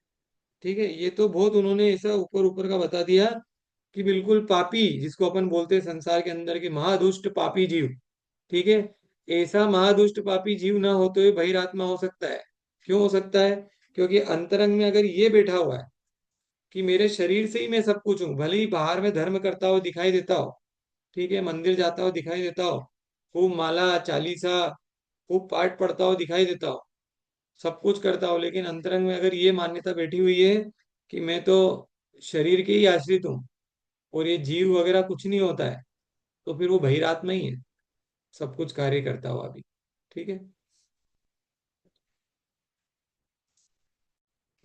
[SPEAKER 1] ठीक है, ये तो बहुत उन्होंने ऐसा ऊपर ऊपर का बता दिया कि बिल्कुल पापी, जिसको अपन बोलते हैं संसार के अंदर के महादुष्ट पापी जीव। ठीक है, ऐसा महादुष्ट पापी जीव ना होते हुए बहिरात्मा हो सकता है। क्यों हो सकता है? क्योंकि अंतरंग में अगर ये बैठा हुआ है कि मेरे शरीर से ही मैं सब कुछ हूँ, भले ही बाहर में धर्म करता हुआ दिखाई देता हो, ठीक है, मंदिर जाता हुआ दिखाई देता हो, खूब माला चालीसा खूब पाठ पढ़ता हो दिखाई देता हो, सब कुछ करता हो, लेकिन अंतरंग में अगर ये मान्यता बैठी हुई है कि मैं तो शरीर के ही आश्रित हूँ और ये जीव वगैरह कुछ नहीं होता है, तो फिर वो बहिरात्मा ही है, सब कुछ कार्य करता हुआ भी। ठीक है।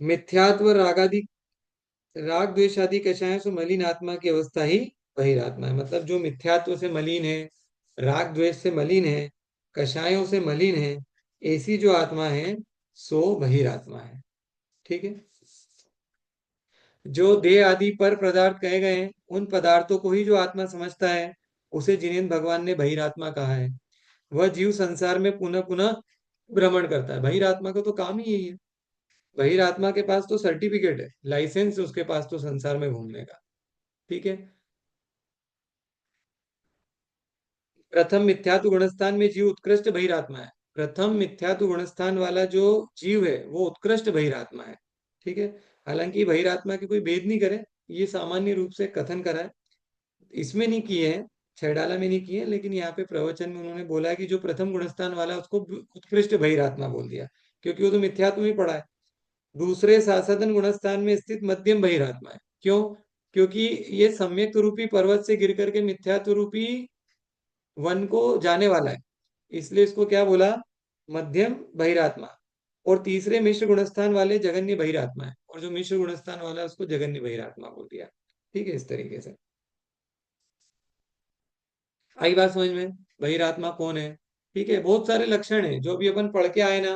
[SPEAKER 1] मिथ्यात्व रागादि, राग द्वेष आदि कषायों से मलिन आत्मा की अवस्था ही बहिरात्मा है। मतलब जो मिथ्यात्व से मलिन है, राग द्वेष से मलिन है, कषायों से मलिन है, ऐसी जो आत्मा है सो बहिरात्मा है। ठीक है। जो देह आदि पर पदार्थ कहे गए हैं, उन पदार्थों को ही जो आत्मा समझता है, उसे जिनेन्द्र भगवान ने बहिरात्मा कहा है। वह जीव संसार में पुनः पुनः भ्रमण करता है। बहिरात्मा का तो काम ही यही है। बहिरात्मा के पास तो सर्टिफिकेट है, लाइसेंस है उसके पास तो संसार में घूमने का। ठीक है। प्रथम मिथ्यात्व गुणस्थान में जीव उत्कृष्ट बहिरात्मा है। प्रथम मिथ्यात्व गुणस्थान वाला जो जीव है वो उत्कृष्ट बहिरात्मा है। ठीक है। हालांकि बहिरात्मा के कोई भेद नहीं करे, ये सामान्य रूप से कथन करा है, इसमें नहीं किए हैं, छैडाला में नहीं किए हैं, लेकिन यहाँ पे प्रवचन में उन्होंने बोला है कि जो प्रथम गुणस्थान वाला है उसको उत्कृष्ट बहिरात्मा बोल दिया, क्योंकि वो तो मिथ्यात्व ही पड़ा है। दूसरे साधन गुणस्थान में स्थित मध्यम बहिरात्मा है। क्यों? क्योंकि ये सम्यक रूपी पर्वत से गिर करके मिथ्यात्व रूपी वन को जाने वाला है, इसलिए इसको क्या बोला? मध्यम बहिरात्मा। और तीसरे मिश्र गुणस्थान वाले जगन्य बहिरात्मा है, और जो मिश्र गुणस्थान वाला है उसको जगन्य बहिरात्मा बोल दिया। ठीक है, इस तरीके से आई बात समझ में? बहिरात्मा कौन है? ठीक है, बहुत सारे लक्षण हैं जो भी अपन पढ़ के आए ना,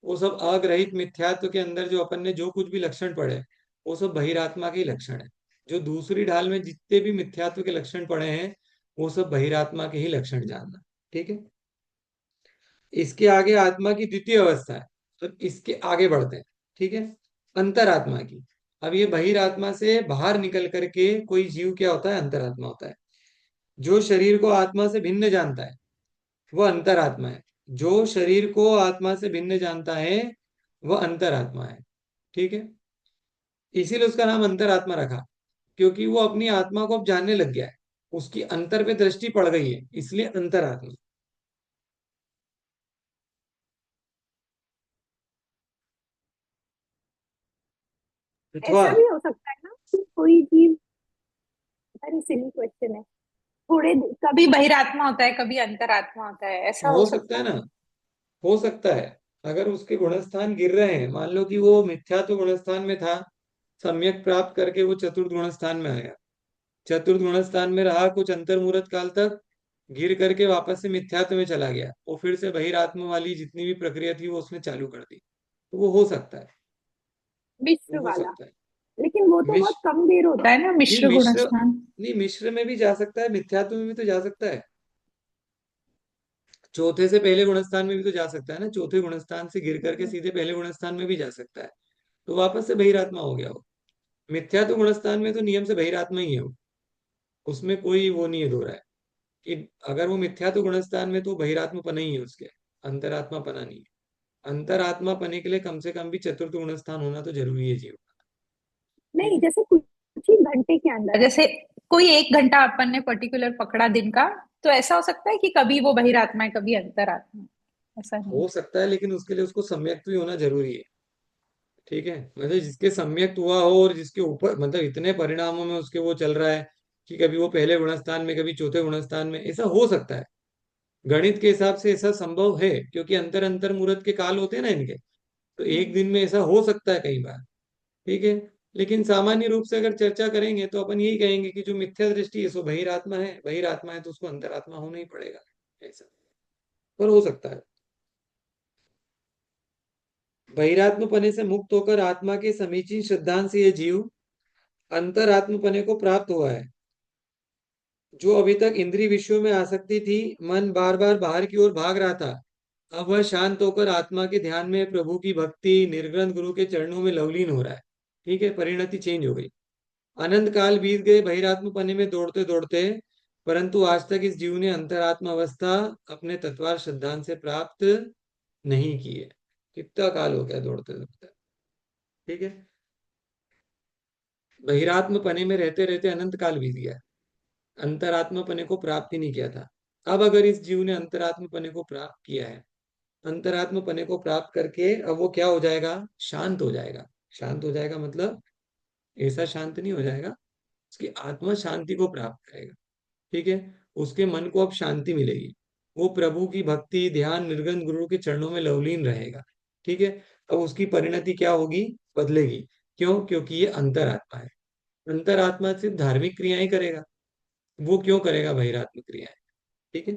[SPEAKER 1] वो सब अग्रहित मिथ्यात्व के अंदर जो अपन ने जो कुछ भी लक्षण पढ़े, वो सब बहिरात्मा के ही लक्षण है। जो दूसरी ढाल में जितने भी मिथ्यात्व के लक्षण पढ़े हैं, वो सब बहिरात्मा के ही लक्षण जानना। ठीक है। इसके आगे आत्मा की द्वितीय अवस्था है, तो इसके आगे बढ़ते हैं। ठीक है। अंतरात्मा की। अब ये बहिरात्मा से बाहर निकल करके कोई जीव क्या होता है? अंतरात्मा होता है। जो शरीर को आत्मा से भिन्न जानता है वह अंतरात्मा है। जो शरीर को आत्मा से भिन्न जानता है वह अंतरात्मा है। ठीक है। इसीलिए उसका नाम अंतरात्मा रखा, क्योंकि वो अपनी आत्मा को अब जानने लग गया है, उसकी अंतर पे दृष्टि पड़ गई है, इसलिए अंतरात्मा। अथवा
[SPEAKER 3] ऐसा भी हो सकता है ना कि कोई जीव, वेरी सिली क्वेश्चन है, थोड़े कभी बहिरात्मा होता है कभी अंतरात्मा होता है, ऐसा हो
[SPEAKER 1] हो सकता
[SPEAKER 3] सकता
[SPEAKER 1] है
[SPEAKER 3] है।
[SPEAKER 1] ना, हो सकता है। अगर उसके गुणस्थान गिर रहे हैं, मान लो कि वो मिथ्यात्व गुणस्थान में था, सम्यक प्राप्त करके वो चतुर्थ गुणस्थान में आया, चतुर्थ गुणस्थान में रहा कुछ अंतर मुहूर्त काल तक, गिर करके वापस से मिथ्यात्व में चला गया, वो फिर से बहिरात्मा वाली जितनी भी प्रक्रिया थी वो उसने चालू कर दी, तो वो हो सकता है। वो
[SPEAKER 3] मिश्र
[SPEAKER 1] हो
[SPEAKER 3] वाला,
[SPEAKER 1] सकता है।
[SPEAKER 3] लेकिन वो तो बहुत
[SPEAKER 1] मिश्र,
[SPEAKER 3] कम देर होता है ना
[SPEAKER 1] नहीं
[SPEAKER 3] मिश्र
[SPEAKER 1] मिश्र,
[SPEAKER 3] गुणस्थान।
[SPEAKER 1] नहीं मिश्र में भी जा सकता है, मिथ्यात्व में भी तो जा सकता है, चौथे से पहले गुणस्थान में भी तो जा सकता है ना, चौथे गुणस्थान से गिर करके सीधे पहले गुणस्थान में भी जा सकता है, तो वापस से बहिरात्मा हो गया वो। मिथ्यात्व गुणस्थान में तो नियम से बहिरात्मा ही है वो, उसमें कोई वो नहीं है दो रहा है, कि अगर वो मिथ्यात्व गुणस्थान में तो बहिरात्मा पना ही है उसके, अंतरात्मा पना नहीं है। अंतरात्मा पने के लिए कम से कम भी चतुर्थ गुण स्थान होना तो जरूरी है जीव का। ठीक
[SPEAKER 3] नहीं,
[SPEAKER 1] है।
[SPEAKER 3] जैसे कुछ ही घंटे के अंदर, जैसे कोई एक घंटा अपन ने पर्टिकुलर पकड़ा दिन का, तो ऐसा हो सकता है कि कभी वो बहिरात्मा है कभी अंतरात्मा है? ऐसा नहीं?
[SPEAKER 1] हो सकता है, लेकिन उसके लिए उसको सम्यक भी होना जरूरी है। ठीक है, मतलब जिसके सम्यक हुआ हो और जिसके ऊपर मतलब इतने परिणामों में उसके वो चल रहा है कि कभी वो पहले गुणस्थान में कभी चौथे गुणस्थान में, ऐसा हो सकता है। गणित के हिसाब से ऐसा संभव है, क्योंकि अंतर अंतर मुहूर्त के काल होते हैं ना इनके। तो एक दिन में ऐसा हो सकता है कई बार। ठीक है। लेकिन सामान्य रूप से अगर चर्चा करेंगे तो अपन यही कहेंगे कि जो मिथ्या दृष्टि है सो बहिरात्मा है, बहिरात्मा है तो उसको अंतरात्मा होना ही पड़ेगा। ऐसा पर हो सकता है। बहिरात्मपने से मुक्त होकर आत्मा के समीचीन श्रद्धांत से ये जीव अंतरात्मपने को प्राप्त हुआ है। जो अभी तक इंद्रिय विषयों में आसक्ति थी, मन बार बार बाहर की ओर भाग रहा था, अब वह शांत होकर आत्मा के ध्यान में प्रभु की भक्ति निर्ग्रंथ गुरु के चरणों में लवलीन हो रहा है। ठीक है, परिणति चेंज हो गई। अनंत काल बीत गए बहिरात्म पने में दौड़ते दौड़ते, परंतु आज तक इस जीव ने अंतरात्मा अवस्था अपने तत्वार श्रद्धांत से प्राप्त नहीं की है। कितना काल हो गया दौड़ते दौड़ते। ठीक है। बहिरात्म पने में रहते रहते अनंत काल बीत गया, अंतरात्मा पने को प्राप्त ही नहीं किया था। अब अगर इस जीव ने अंतरात्म पने को प्राप्त किया है, अंतरात्म पने को प्राप्त करके अब वो क्या हो जाएगा, शांत हो जाएगा। शांत हो जाएगा मतलब ऐसा शांत नहीं हो जाएगा, उसकी आत्मा शांति को प्राप्त करेगा। ठीक है। उसके मन को अब शांति मिलेगी, वो प्रभु की भक्ति ध्यान निर्गन गुरु के चरणों में लवलीन रहेगा। ठीक है। अब उसकी परिणति क्या होगी, बदलेगी। क्यों? क्योंकि ये अंतरात्मा है। अंतरात्मा सिर्फ धार्मिक क्रियाएं करेगा, वो क्यों करेगा बहिरात्मिक क्रियाएं। ठीक है।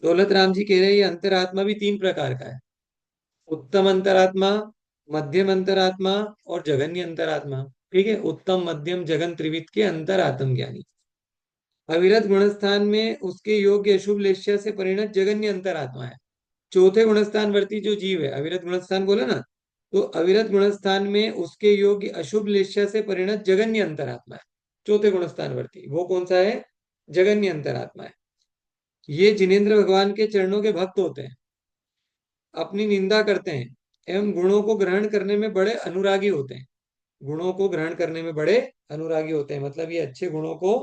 [SPEAKER 1] दौलत राम जी कह रहे हैं ये अंतरात्मा भी तीन प्रकार का है। उत्तम अंतरात्मा, मध्यम अंतरात्मा और जघन्य अंतरात्मा। ठीक है। उत्तम मध्यम जगन त्रिविध के अंतरात्म ज्ञानी। अविरत गुणस्थान में उसके योग्य अशुभ लेश्य से परिणत जगन्य अंतरात्मा है। चौथे गुणस्थान वर्ती जो जीव है, अविरत गुणस्थान बोला ना, तो अविरत गुणस्थान में उसके योग्य अशुभ लेश्य से परिणत जगन्य अंतरात्मा है। चौथे गुणस्थान वर्ती वो कौन सा है, जगन्य अंतरात्मा है। ये जिनेन्द्र भगवान के चरणों के भक्त होते हैं, अपनी निंदा करते हैं एवं गुणों को ग्रहण करने में बड़े अनुरागी होते हैं। गुणों को ग्रहण करने में बड़े अनुरागी होते हैं, मतलब ये अच्छे गुणों को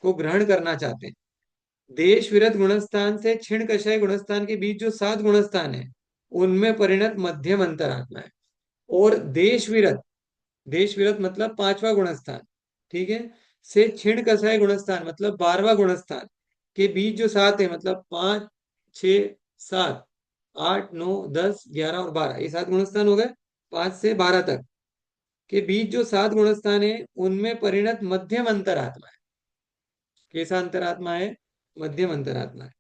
[SPEAKER 1] ग्रहण करना चाहते हैं। देश विरत गुणस्थान से क्षीण कषाय गुणस्थान के बीच जो 7 गुणस्थान है, उनमें परिणत मध्यम अंतरात्मा है। और देश विरत मतलब पांचवा गुणस्थान, ठीक है, से क्षीण कषाय गुणस्थान मतलब 12वां गुणस्थान के बीच जो 7 है, मतलब 5, 6, 7, 8, 9, 10, 11 और 12, ये 7 गुणस्थान हो गए। 5 से 12 तक के बीच जो 7 गुणस्थान है, उनमें परिणत मध्यम अंतरात्मा है। कैसा अंतरात्मा है, मध्यम अंतरात्मा है।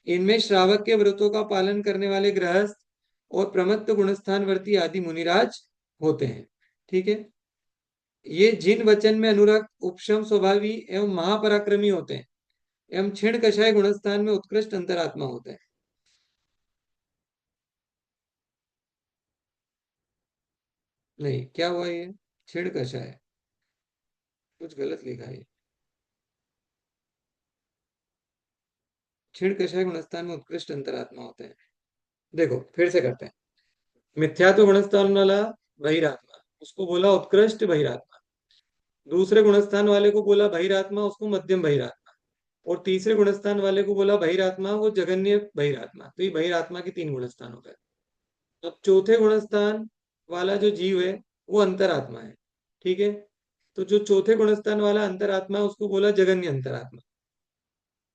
[SPEAKER 1] इनमें श्रावक के व्रतों का पालन करने वाले गृहस्थ और प्रमत्त गुणस्थानवर्ती आदि मुनिराज होते हैं। ठीक है। ये जिन वचन में अनुरक्त उपशम स्वभावी एवं महापराक्रमी होते हैं, एवं क्षीण कषाय गुणस्थान में उत्कृष्ट अंतरात्मा होते हैं। नहीं, क्या हुआ ये, क्षीण कषाय कुछ गलत लिखा है। क्षीण कषाय गुणस्थान में उत्कृष्ट अंतरात्मा होते हैं। देखो फिर से करते हैं। मिथ्यात्व गुणस्थान वाला बहिरात्मा, उसको बोला उत्कृष्ट बहिरात्मा। दूसरे गुणस्थान वाले को बोला बहिरात्मा, उसको मध्यम बहिरात्मा। और तीसरे गुणस्थान वाले को बोला बहिरात्मा, वो जगन्य बहिरात्मा। तो ये बहिरात्मा के 3 गुणस्थान हो गए। अब चौथे गुणस्थान वाला जो जीव है वो अंतरात्मा है। ठीक है। तो जो चौथे गुणस्थान वाला अंतरात्मा है उसको बोला जगन्य अंतरात्मा।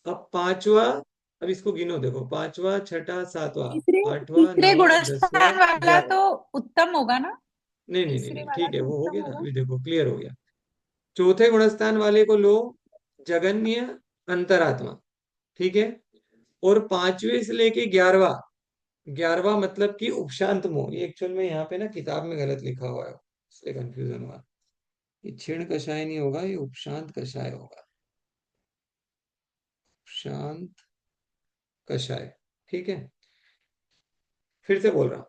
[SPEAKER 1] अब पांचवा, अब इसको गिनो, देखो पांचवा छठा सातवां
[SPEAKER 3] तीसरे
[SPEAKER 1] आठवां
[SPEAKER 3] तीसरे
[SPEAKER 1] नवा दसवां
[SPEAKER 3] गुणस्थान वाला
[SPEAKER 1] 11वां।
[SPEAKER 3] तो उत्तम होगा ना?
[SPEAKER 1] नहीं नहीं नहीं
[SPEAKER 3] तीसरे
[SPEAKER 1] नहीं,
[SPEAKER 3] वाला
[SPEAKER 1] ठीक है,
[SPEAKER 3] तो
[SPEAKER 1] वो हो
[SPEAKER 3] उत्तम
[SPEAKER 1] गया ना,
[SPEAKER 3] होगा।
[SPEAKER 1] अभी देखो क्लियर हो गया। चौथे गुणस्थान वाले को लो जगन्य अंतरात्मा। ठीक है। और पांचवे से लेके 11वां, 11वां मतलब कि उपशांत मोह। ये एक्चुअल में यहाँ पे ना किताब में गलत लिखा हुआ है, इसलिए कंफ्यूजन हुआ। ये क्षीण कषाय नहीं होगा, ये उपशांत कषाय होगा। शांत कषाय। ठीक है। फिर से बोल रहा हूं।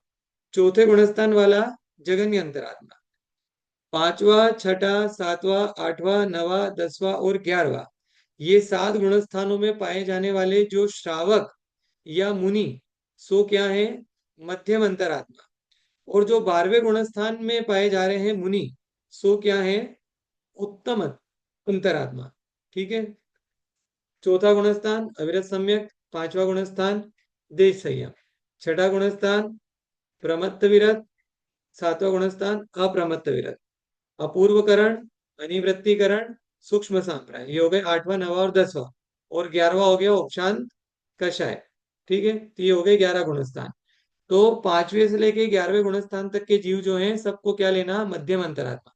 [SPEAKER 1] चौथे गुणस्थान वाला जगन्य अंतरात्मा, पांचवा छठा सातवां आठवां नवा दसवां और 11वां, ये 7 गुणस्थानों में पाए जाने वाले जो श्रावक या मुनि, सो क्या है, मध्यम अंतरात्मा। और जो 12वें गुणस्थान में पाए जा रहे हैं मुनि, सो क्या है, उत्तम अंतरात्मा। ठीक है। चौथा गुणस्थान अविरत सम्यक, पांचवा गुणस्थान देश संयम, छठा गुणस्थान प्रमत्त विरत, सातवां गुणस्थान अप्रमत्त विरत, अपूर्वकरण, अनिवृत्तिकरण, सूक्ष्म सांप्राय। ये हो गए 8वां, 9वां और 10वां। और 11वां हो गया उपशांत कषाय। ठीक है, तो ये हो गए 11 गुणस्थान। तो 5वें से लेके 11वें गुणस्थान तक के जीव जो हैं सबको क्या लेना, मध्यम अंतरात्मा।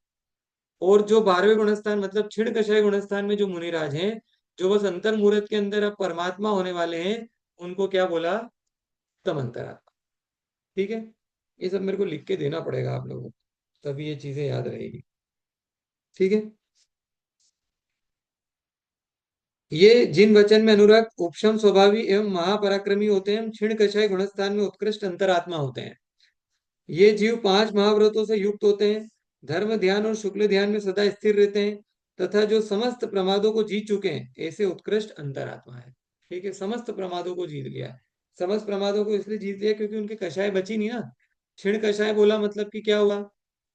[SPEAKER 1] और जो 12वें गुणस्थान मतलब क्षीण कषाय गुणस्थान में जो मुनिराज हैं, जो बस अंतर मुहूर्त के अंदर अब परमात्मा होने वाले हैं, उनको क्या बोला, उत्तम अंतरात्मा। ठीक है। ये सब मेरे को लिख के देना पड़ेगा आप लोगों को, तभी ये चीजें याद रहेगी। ठीक है। ये जिन वचन में अनुरक्त उपशम स्वभावी एवं महापराक्रमी होते हैं, क्षीण कषाय गुणस्थान में उत्कृष्ट अंतरात्मा होते हैं। ये जीव 5 महाव्रतों से युक्त होते हैं, धर्म ध्यान और शुक्ल ध्यान में सदा स्थिर रहते हैं, तथा जो समस्त प्रमादों को जीत चुके हैं, ऐसे उत्कृष्ट अंतरात्मा है। ठीक है, समस्त प्रमादों को जीत लिया है। समस्त प्रमादों को इसलिए जीत लिया क्योंकि उनके कषाय बची नहीं ना। क्षीण कषाय बोला मतलब कि क्या हुआ,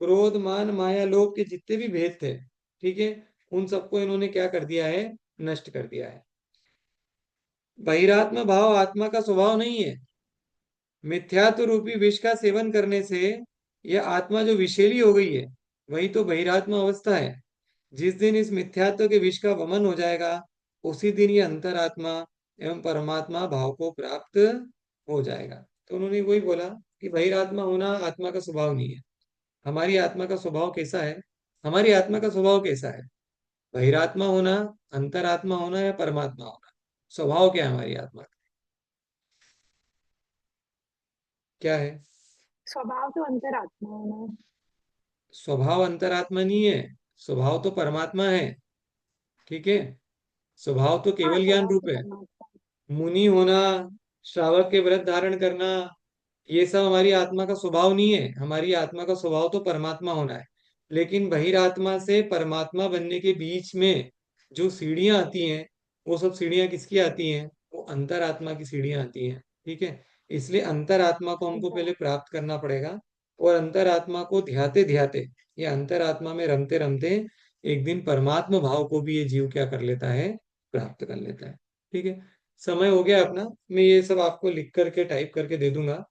[SPEAKER 1] क्रोध मान माया लोभ के जितने भी भेद थे, ठीक है, उन सबको इन्होंने क्या कर दिया है, नष्ट कर दिया है। बहिरात्मा भाव आत्मा का स्वभाव नहीं है। मिथ्यात्व रूपी विष का सेवन करने से यह आत्मा जो विषैली हो गई है, वही तो बहिरात्मा अवस्था है। जिस दिन इस मिथ्यात्व के विष का वमन हो जाएगा, उसी दिन ये अंतरात्मा एवं परमात्मा भाव को प्राप्त हो जाएगा। तो उन्होंने वही बोला कि बहिरात्मा होना आत्मा का स्वभाव नहीं है। हमारी आत्मा का स्वभाव कैसा है, हमारी आत्मा का स्वभाव कैसा है, बहिरात्मा होना, अंतरात्मा होना या परमात्मा होना, स्वभाव क्या है हमारी आत्मा का, क्या है।
[SPEAKER 3] स्वभाव तो अंतरात्मा होना है।
[SPEAKER 1] स्वभाव अंतरात्मा नहीं है, स्वभाव तो परमात्मा है। ठीक है, स्वभाव तो
[SPEAKER 3] हाँ,
[SPEAKER 1] केवल ज्ञान
[SPEAKER 3] स्वभाव
[SPEAKER 1] रूप
[SPEAKER 3] तो
[SPEAKER 1] है।
[SPEAKER 3] परमात्मा।
[SPEAKER 1] मुनि होना, श्रावक के व्रत धारण करना, ये सब हमारी आत्मा का स्वभाव नहीं है। हमारी आत्मा का स्वभाव तो परमात्मा होना है। लेकिन बहिरात्मा से परमात्मा बनने के बीच में जो सीढ़ियां आती हैं, वो सब सीढ़ियां किसकी आती हैं, वो अंतरात्मा की सीढ़ियां आती हैं। ठीक है, इसलिए अंतरात्मा को हमको पहले प्राप्त करना पड़ेगा। और अंतरात्मा को ध्याते ध्याते, या अंतरात्मा में रमते रमते, एक दिन परमात्मा भाव को भी ये जीव क्या कर लेता है, प्राप्त कर लेता है। ठीक है। समय हो गया अपना, मैं ये सब आपको लिख करके टाइप करके दे दूंगा।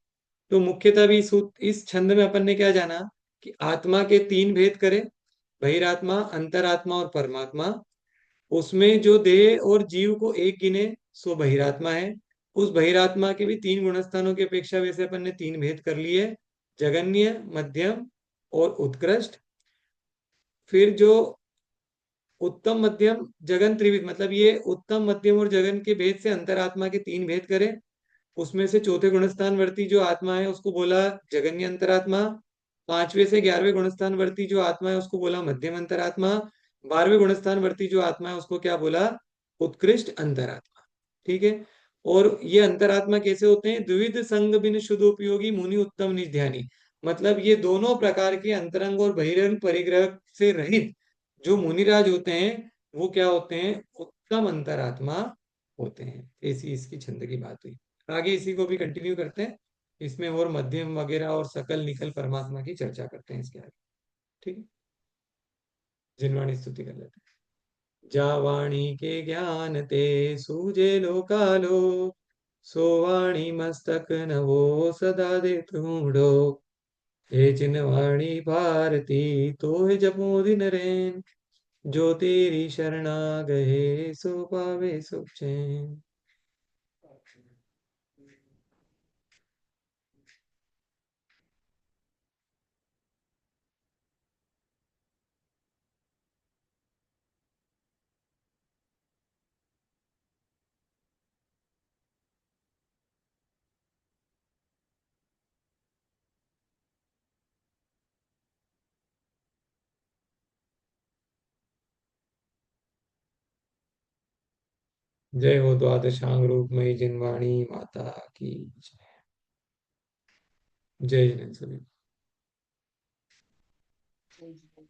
[SPEAKER 1] तो मुख्यतः भी इस छंद में अपन ने क्या जाना, कि आत्मा के 3 भेद करे, बहिरात्मा, अंतरात्मा और परमात्मा। उसमें जो देह और जीव को एक गिने, सो बहिरात्मा है। उस बहिरात्मा के भी 3 गुणस्थानों की अपेक्षा वैसे अपन ने 3 भेद कर लिए, जगन्य, मध्यम और उत्कृष्ट। फिर जो उत्तम मध्यम जगन त्रिविध, मतलब ये उत्तम मध्यम और जगन के भेद से अंतरात्मा के 3 भेद करे। उसमें से चौथे गुणस्थान वर्ती जो आत्मा है उसको बोला जगन्य अंतरात्मा। 5वें से 11वें गुणस्थान वर्ती जो आत्मा है उसको बोला मध्यम अंतरात्मा। 12वें गुणस्थान वर्ती जो आत्मा है उसको क्या बोला, उत्कृष्ट अंतरात्मा। ठीक है। और ये अंतरात्मा कैसे होते हैं, द्विविध संग बिन शुद्ध उपयोगी मुनि उत्तम निज ध्यानी। मतलब ये दोनों प्रकार के अंतरंग और बहिरंग परिग्रह से रहित जो मुनिराज होते हैं, वो क्या होते हैं, उत्तम अंतरात्मा होते हैं। ऐसी इसकी छंद की बात हुई। आगे इसी को भी कंटिन्यू करते हैं, इसमें और मध्यम वगैरह और सकल निकल परमात्मा की चर्चा करते हैं इसके आगे। ठीक है, जिनवाणी स्तुति कर लेते हैं। जा वाणी के ज्ञान ते सूझे लोकालो, सो वाणी मस्तक नवो सदा दे मूढ़ो। हे जिनवाणी भारती तो है जपो दिन रैन, जो तेरी शरणा गए सो पावे सुख चैन। जय हो द्वादशांग रूपमयी जिनवाणी माता की जय। जय जैन सभी।